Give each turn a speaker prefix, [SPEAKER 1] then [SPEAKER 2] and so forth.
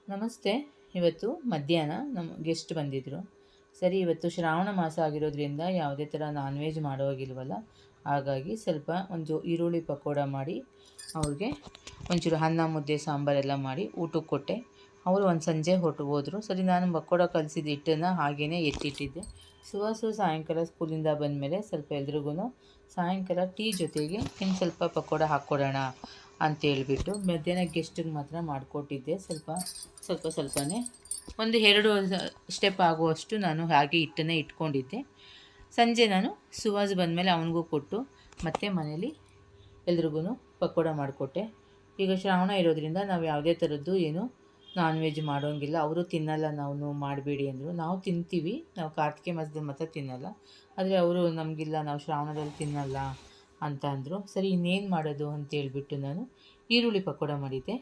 [SPEAKER 1] ನಮಸ್ತೆ. ಇವತ್ತು ಮಧ್ಯಾಹ್ನ ನಮ್ಮ ಗೆಸ್ಟ್ ಬಂದಿದ್ದರು. ಸರಿ, ಇವತ್ತು ಶ್ರಾವಣ ಮಾಸ ಆಗಿರೋದ್ರಿಂದ ಯಾವುದೇ ಥರ ನಾನ್ ವೆಜ್ ಮಾಡೋವಾಗಿಲ್ವಲ್ಲ, ಹಾಗಾಗಿ ಸ್ವಲ್ಪ ಒಂದು ಈರುಳ್ಳಿ ಪಕೋಡ ಮಾಡಿ ಅವ್ರಿಗೆ ಒಂಚೂರು ಅನ್ನ ಮುದ್ದೆ ಸಾಂಬಾರೆಲ್ಲ ಮಾಡಿ ಊಟಕ್ಕೆ ಕೊಟ್ಟೆ. ಅವರು ಒಂದು ಸಂಜೆ ಹೋದರು. ಸರಿ, ನಾನು ಪಕೋಡ ಕಲಿಸಿದ ಹಿಟ್ಟನ್ನು ಹಾಗೇ ಎತ್ತಿಟ್ಟಿದ್ದೆ. ಸುವಾಸು ಸಾಯಂಕಾಲ ಸ್ಕೂಲಿಂದ ಬಂದಮೇಲೆ ಸ್ವಲ್ಪ ಎಲ್ರಿಗೂ ಸಾಯಂಕಾಲ ಟೀ ಜೊತೆಗೆ ಇನ್ನು ಸ್ವಲ್ಪ ಪಕೋಡ ಹಾಕ್ಕೊಡೋಣ ಅಂತೇಳ್ಬಿಟ್ಟು ಮಧ್ಯಾಹ್ನ ಗೆಸ್ಟಿಗೆ ಮಾತ್ರ ಮಾಡಿಕೊಟ್ಟಿದ್ದೆ. ಸ್ವಲ್ಪನೇ ಒಂದು 2 ಸ್ಟೆಪ್ ಆಗುವಷ್ಟು ನಾನು ಹಾಗೆ ಹಿಟ್ಟನ್ನೇ ಇಟ್ಕೊಂಡಿದ್ದೆ. ಸಂಜೆ ನಾನು ಸುವಾಸ್ ಬಂದಮೇಲೆ ಅವನಿಗೂ ಕೊಟ್ಟು ಮತ್ತೆ ಮನೇಲಿ ಎಲ್ರಿಗೂ ಪಕೋಡ ಮಾಡಿಕೊಟ್ಟೆ. ಈಗ ಶ್ರಾವಣ ಇರೋದ್ರಿಂದ ನಾವು ಯಾವುದೇ ಥರದ್ದು ಏನು ನಾನ್ ವೆಜ್ ಮಾಡೋಂಗಿಲ್ಲ. ಅವರು ತಿನ್ನಲ್ಲ, ನಾವು ಮಾಡಬೇಡಿ ಅಂದರು. ನಾವು ತಿಂತೀವಿ, ನಾವು ಕಾರ್ತಿಕೆ ಮಾಸದಲ್ಲಿ ಮಾತ್ರ ತಿನ್ನಲ್ಲ. ಆದರೆ ಅವರು ನಮಗಿಲ್ಲ, ನಾವು ಶ್ರಾವಣದಲ್ಲಿ ತಿನ್ನಲ್ಲ ಅಂತ ಅಂದರು. ಸರಿ, ಇನ್ನೇನು ಮಾಡೋದು ಅಂತೇಳ್ಬಿಟ್ಟು ನಾನು ಈರುಳ್ಳಿ ಪಕೋಡ ಮಾಡಿದ್ದೆ.